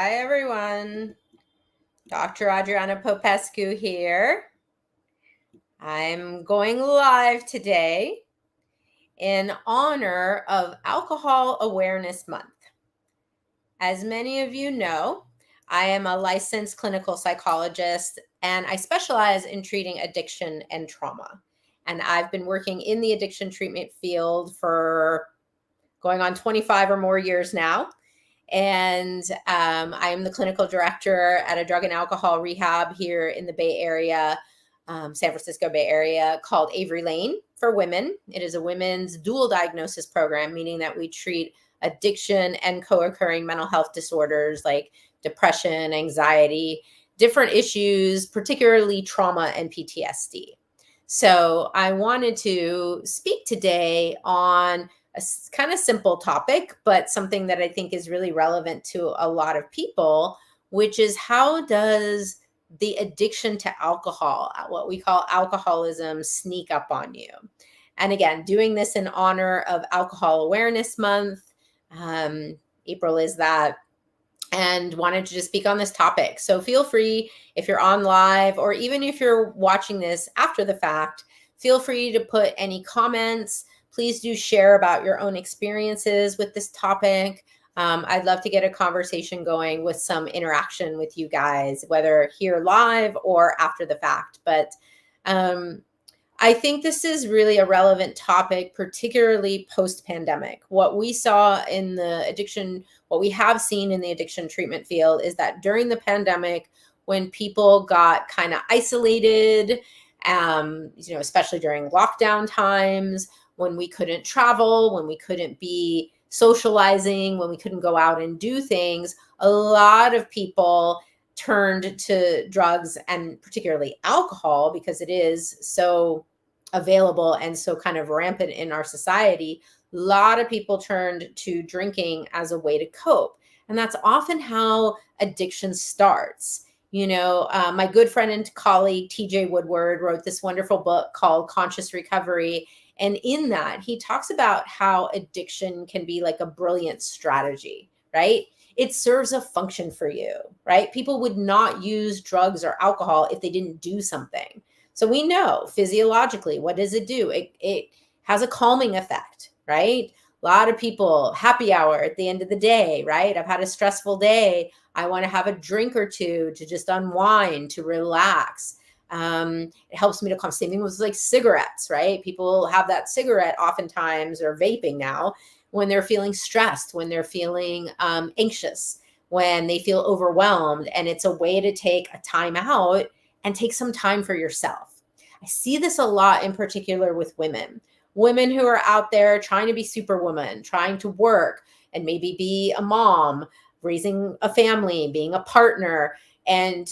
Hi, everyone. Dr. Adriana Popescu here. I'm going live today in honor of Alcohol Awareness Month. As many of you know, I am a licensed clinical psychologist and I specialize in treating addiction and trauma. And I've been working in the addiction treatment field for going on 25 or more years now. And I am the clinical director at a drug and alcohol rehab here in the Bay Area, San Francisco Bay Area, called Avery Lane for women. It is a women's dual diagnosis program, meaning that we treat addiction and co-occurring mental health disorders like depression, anxiety, different issues, particularly trauma and PTSD. So I wanted to speak today on a kind of simple topic, but something that I think is really relevant to a lot of people, which is how does the addiction to alcohol, what we call alcoholism, sneak up on you? And again, doing this in honor of Alcohol Awareness Month. April is that. And wanted to just speak on this topic. So feel free, if you're on live or even if you're watching this after the fact, feel free to put any comments. Please do share about your own experiences with this topic. I'd love to get a conversation going with some interaction with you guys, whether here live or after the fact. But I think this is really a relevant topic, particularly post-pandemic. What we saw in the addiction, what we have seen in the addiction treatment field is that during the pandemic, when people got kind of isolated, especially during lockdown times, when we couldn't travel, when we couldn't be socializing, when we couldn't go out and do things, a lot of people turned to drugs and particularly alcohol because it is so available and so kind of rampant in our society. A lot of people turned to drinking as a way to cope. And that's often how addiction starts. My good friend and colleague, TJ Woodward, wrote this wonderful book called Conscious Recovery. And in that, he talks about how addiction can be like a brilliant strategy, right? It serves a function for you, right? People would not use drugs or alcohol if they didn't do something. So we know physiologically, what does it do? It has a calming effect, right? A lot of people, happy hour at the end of the day, right? I've had a stressful day. I want to have a drink or two to just unwind, to relax. It helps me to calm. Same thing with like cigarettes, right? People have that cigarette oftentimes, or vaping now, when they're feeling stressed, when they're feeling anxious, when they feel overwhelmed. And it's a way to take a time out and take some time for yourself. I see this a lot in particular with women who are out there trying to be superwoman, trying to work and maybe be a mom, raising a family, being a partner. And,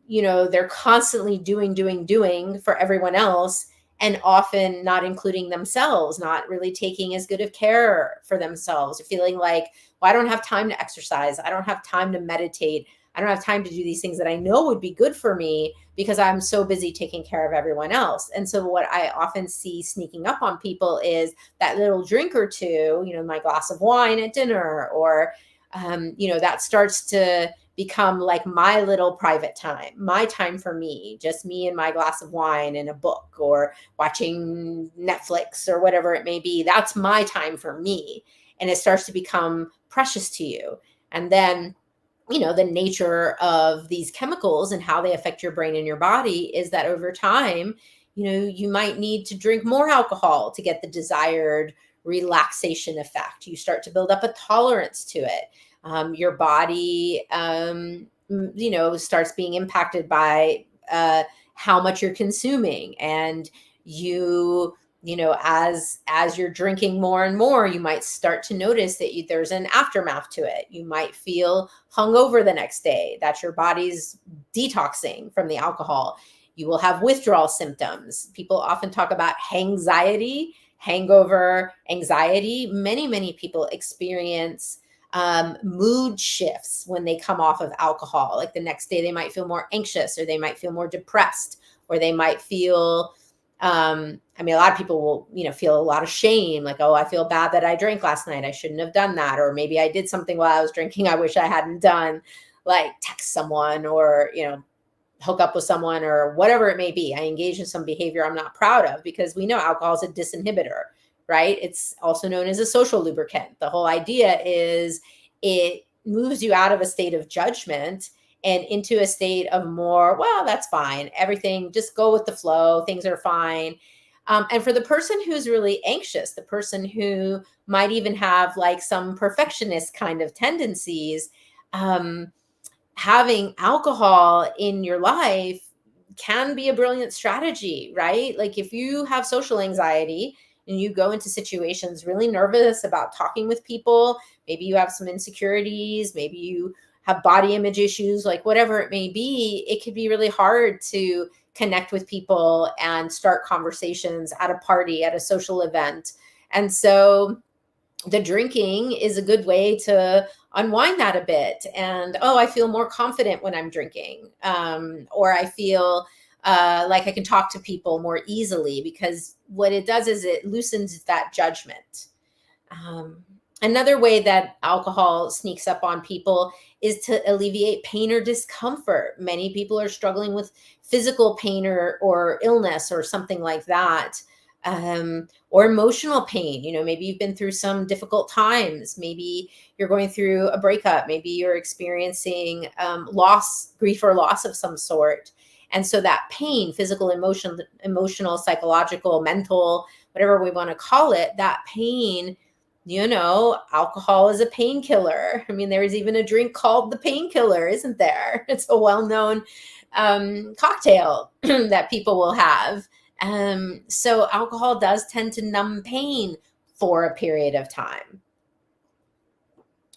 they're constantly doing for everyone else and often not including themselves, not really taking as good of care for themselves, feeling like, well, I don't have time to exercise. I don't have time to meditate. I don't have time to do these things that I know would be good for me because I'm so busy taking care of everyone else. And so what I often see sneaking up on people is that little drink or two, my glass of wine at dinner, or, that starts to become like my little private time, my time for me, just me and my glass of wine and a book or watching Netflix or whatever it may be. That's my time for me. And it starts to become precious to you. And then the nature of these chemicals and how they affect your brain and your body is that over time, you might need to drink more alcohol to get the desired relaxation effect. You start to build up a tolerance to it. Your body, starts being impacted by how much you're consuming. And as you're drinking more and more, you might start to notice that there's an aftermath to it. You might feel hungover the next day, that your body's detoxing from the alcohol. You will have withdrawal symptoms. People often talk about hangxiety, hangover, anxiety. Many people experience mood shifts when they come off of alcohol. Like the next day, they might feel more anxious, or they might feel more depressed, or they might feel I mean, a lot of people will, feel a lot of shame, like, oh, I feel bad that I drank last night. I shouldn't have done that. Or maybe I did something while I was drinking I wish I hadn't done, like text someone or, hook up with someone or whatever it may be. I engage in some behavior I'm not proud of, because we know alcohol is a disinhibitor, right? It's also known as a social lubricant. The whole idea is it moves you out of a state of judgment and into a state of more, well, that's fine. Everything, just go with the flow. Things are fine. And for the person who's really anxious, the person who might even have like some perfectionist kind of tendencies, having alcohol in your life can be a brilliant strategy, right? Like if you have social anxiety and you go into situations really nervous about talking with people, maybe you have some insecurities, maybe you have body image issues, like whatever it may be, it could be really hard to connect with people and start conversations at a party, at a social event. And so the drinking is a good way to unwind that a bit. And, oh, I feel more confident when I'm drinking. Or I feel like I can talk to people more easily, because what it does is it loosens that judgment. Another way that alcohol sneaks up on people is to alleviate pain or discomfort. Many people are struggling with physical pain or illness or something like that, or emotional pain. Maybe you've been through some difficult times. Maybe you're going through a breakup. Maybe you're experiencing loss, grief or loss of some sort. And so that pain, physical, emotional, psychological, mental, whatever we want to call it, that pain, alcohol is a painkiller. I mean, there is even a drink called the painkiller, isn't there? It's a well-known cocktail that people will have. So alcohol does tend to numb pain for a period of time.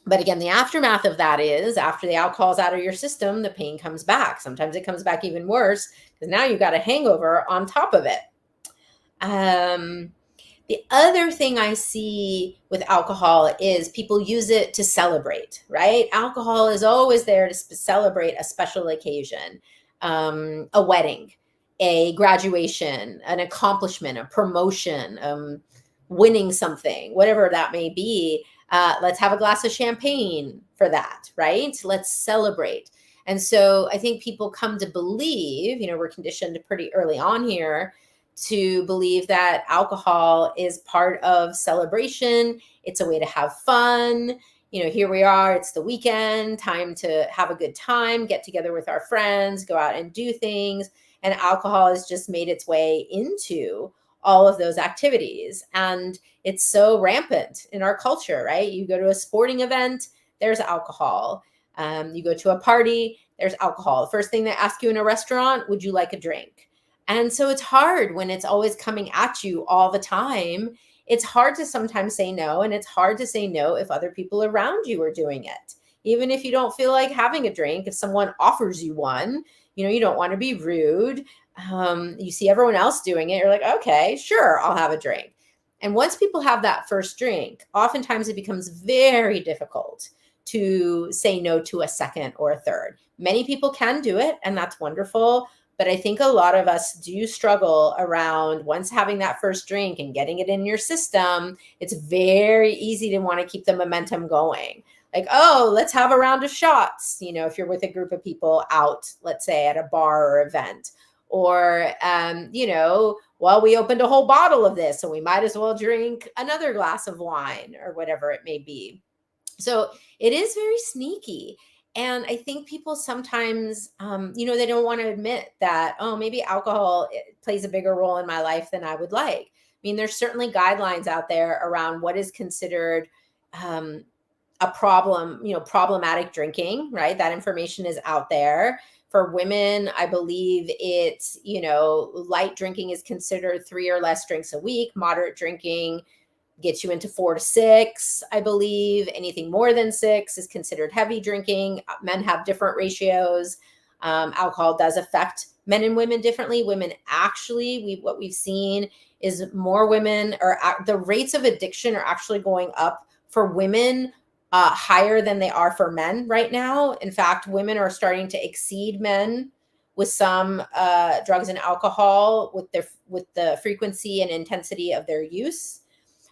But again, the aftermath of that is after the alcohol is out of your system, the pain comes back. Sometimes it comes back even worse, because now you've got a hangover on top of it. The other thing I see with alcohol is people use it to celebrate, right? Alcohol is always there to celebrate a special occasion, a wedding, a graduation, an accomplishment, a promotion, winning something, whatever that may be. Let's have a glass of champagne for that, right? Let's celebrate. And so I think people come to believe, we're conditioned pretty early on here to believe that alcohol is part of celebration. It's a way to have fun. Here we are, it's the weekend, time to have a good time, get together with our friends, go out and do things. And alcohol has just made its way into all of those activities. And it's so rampant in our culture, right? You go to a sporting event, there's alcohol. You go to a party, there's alcohol. The first thing they ask you in a restaurant, would you like a drink? And so it's hard when it's always coming at you all the time. It's hard to sometimes say no, and it's hard to say no if other people around you are doing it. Even if you don't feel like having a drink, if someone offers you one, you don't want to be rude. You see everyone else doing it, you're like, okay, sure, I'll have a drink. And once people have that first drink, oftentimes it becomes very difficult to say no to a second or a third. Many people can do it, and that's wonderful. But I think a lot of us do struggle around once having that first drink and getting it in your system. It's very easy to want to keep the momentum going. Like, oh, let's have a round of shots, if you're with a group of people out, let's say at a bar or event. Or, well, we opened a whole bottle of this, so we might as well drink another glass of wine or whatever it may be. So it is very sneaky. And I think people sometimes, they don't want to admit that, oh, maybe alcohol plays a bigger role in my life than I would like. I mean, there's certainly guidelines out there around what is considered a problem, problematic drinking, right? That information is out there. For women, I believe it's, light drinking is considered 3 or less drinks a week. Moderate drinking gets you into 4 to 6, I believe. Anything more than 6 is considered heavy drinking. Men have different ratios. Alcohol does affect men and women differently. Women actually, what we've seen is more women, or the rates of addiction are actually going up for women higher than they are for men right now. In fact, women are starting to exceed men with some drugs and alcohol with the frequency and intensity of their use.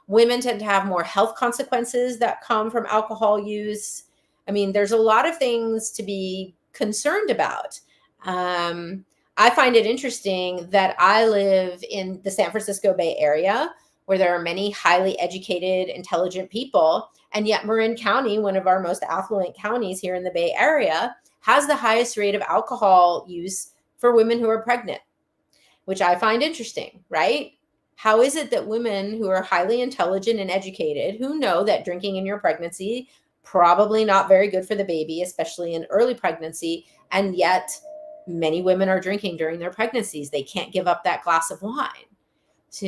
Women tend to have more health consequences that come from alcohol use. I mean, there's a lot of things to be concerned about. I find it interesting that I live in the San Francisco Bay Area, where there are many highly educated, intelligent people. And yet, Marin County, one of our most affluent counties here in the Bay Area, has the highest rate of alcohol use for women who are pregnant, which I find interesting, right? How is it that women who are highly intelligent and educated, who know that drinking in your pregnancy probably not very good for the baby, especially in early pregnancy, and yet many women are drinking during their pregnancies? They can't give up that glass of wine. So,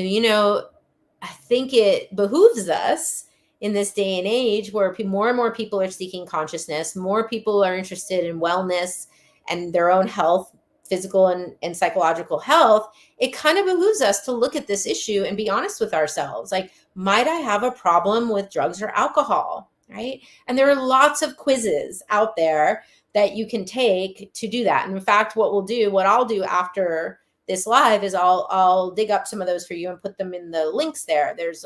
I think it behooves us in this day and age where more and more people are seeking consciousness, more people are interested in wellness and their own health, physical and psychological health. It kind of behooves us to look at this issue and be honest with ourselves. Like, might I have a problem with drugs or alcohol, right? And there are lots of quizzes out there that you can take to do that. And in fact, what I'll do after this live is I'll dig up some of those for you and put them in the links there. There's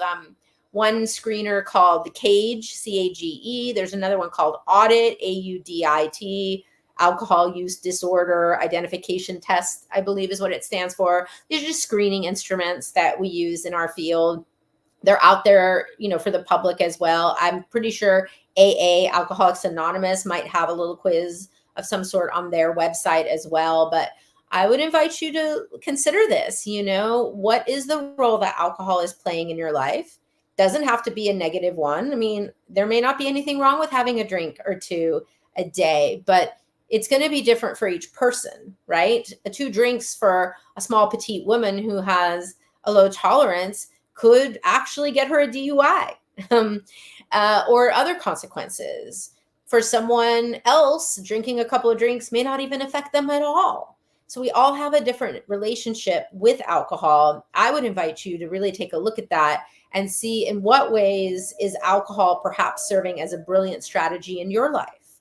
one screener called the CAGE, CAGE. There's another one called Audit, AUDIT, Alcohol Use Disorder Identification Test, I believe is what it stands for. These are just screening instruments that we use in our field. They're out there, for the public as well. I'm pretty sure AA, Alcoholics Anonymous, might have a little quiz of some sort on their website as well. But I would invite you to consider this. What is the role that alcohol is playing in your life? Doesn't have to be a negative one. I mean, there may not be anything wrong with having a drink or two a day, but it's going to be different for each person, right? 2 drinks for a small petite woman who has a low tolerance could actually get her a DUI or other consequences. For someone else, drinking a couple of drinks may not even affect them at all. So we all have a different relationship with alcohol. I would invite you to really take a look at that and see in what ways is alcohol perhaps serving as a brilliant strategy in your life.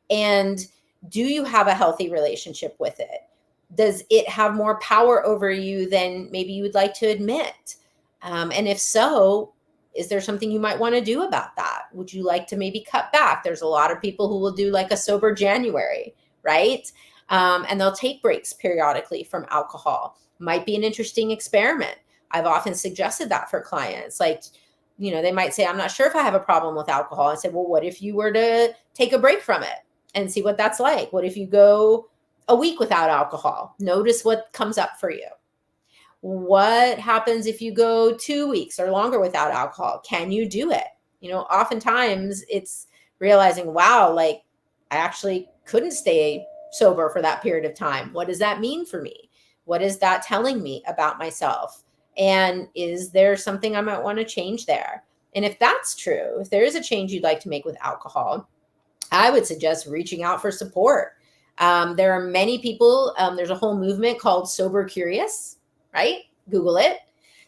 And do you have a healthy relationship with it? Does it have more power over you than maybe you would like to admit? And if so, is there something you might want to do about that? Would you like to maybe cut back? There's a lot of people who will do like a sober January, right? And they'll take breaks periodically from alcohol. Might be an interesting experiment. I've often suggested that for clients. Like, they might say, I'm not sure if I have a problem with alcohol. I said, well, what if you were to take a break from it and see what that's like? What if you go a week without alcohol? Notice what comes up for you. What happens if you go 2 weeks or longer without alcohol? Can you do it? Oftentimes it's realizing, wow, like I actually couldn't stay sober for that period of time. What does that mean for me? What is that telling me about myself? And is there something I might want to change there? And if that's true, if there is a change you'd like to make with alcohol, I would suggest reaching out for support. There are many people, there's a whole movement called Sober Curious, right? Google it.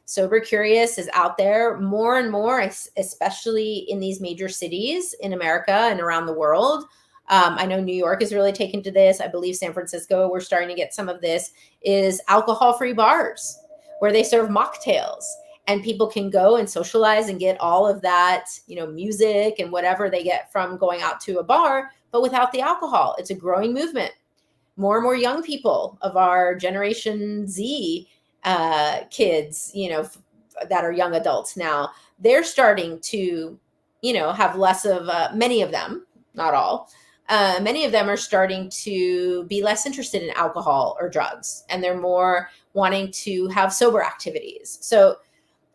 Sober Curious is out there more and more, especially in these major cities in America and around the world. I know New York is really taken to this. I believe San Francisco, we're starting to get some of this, is alcohol-free bars where they serve mocktails and people can go and socialize and get all of that, music and whatever they get from going out to a bar, but without the alcohol. It's a growing movement. More and more young people of our Generation Z kids, that are young adults now, they're starting to, have less of, many of them, not all, many of them are starting to be less interested in alcohol or drugs, and they're more wanting to have sober activities. So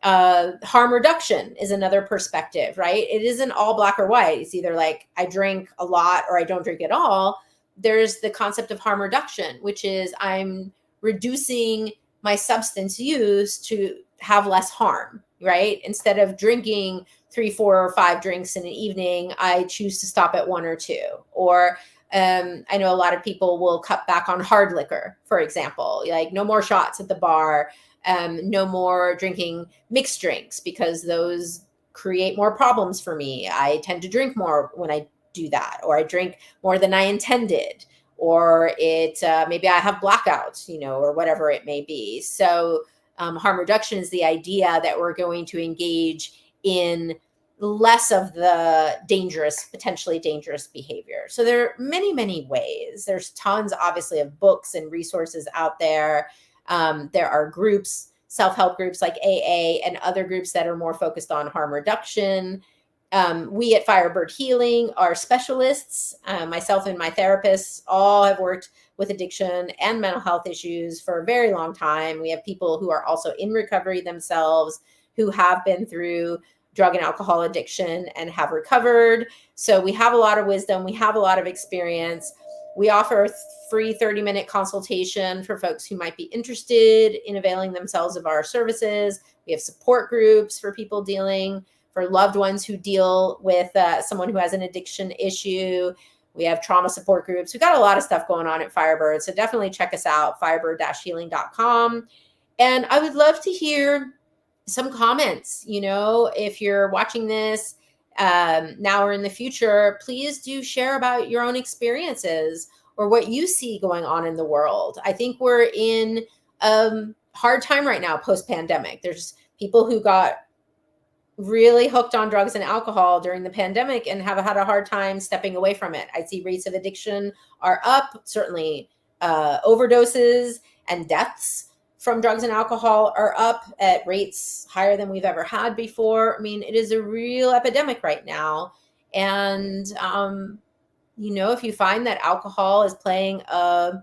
harm reduction is another perspective, right? It isn't all black or white. It's either like I drink a lot or I don't drink at all. There's the concept of harm reduction, which is I'm reducing my substance use to have less harm, right? Instead of drinking 3, 4, or 5 drinks in an evening, I choose to stop at 1 or 2. Or I know a lot of people will cut back on hard liquor, for example, like no more shots at the bar, no more drinking mixed drinks because those create more problems for me. I tend to drink more when I do that, or I drink more than I intended, or maybe I have blackouts, or whatever it may be. So harm reduction is the idea that we're going to engage in less of the potentially dangerous behavior. So there are many, many ways. There's tons, obviously, of books and resources out there. There are groups, self-help groups like AA, and other groups that are more focused on harm reduction. We at Firebird Healing are specialists. Myself and my therapists all have worked with addiction and mental health issues for a very long time. We have people who are also in recovery themselves, who have been through drug and alcohol addiction and have recovered. So we have a lot of wisdom. We have a lot of experience. We offer a free 30-minute consultation for folks who might be interested in availing themselves of our services. We have support groups for people for loved ones who deal with someone who has an addiction issue. We have trauma support groups. We've got a lot of stuff going on at Firebird. So definitely check us out, firebird-healing.com. And I would love to hear some comments. If you're watching this now or in the future, please do share about your own experiences or what you see going on in the world. I think we're in a hard time right now, post-pandemic. There's people who got really hooked on drugs and alcohol during the pandemic and have had a hard time stepping away from it. I see rates of addiction are up, certainly overdoses and deaths from drugs and alcohol are up at rates higher than we've ever had before. I mean, it is a real epidemic right now. And, if you find that alcohol is playing a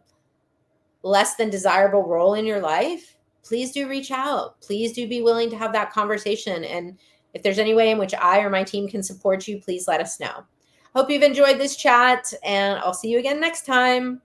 less than desirable role in your life, please do reach out. Please do be willing to have that conversation. And if there's any way in which I or my team can support you, please let us know. Hope you've enjoyed this chat, and I'll see you again next time.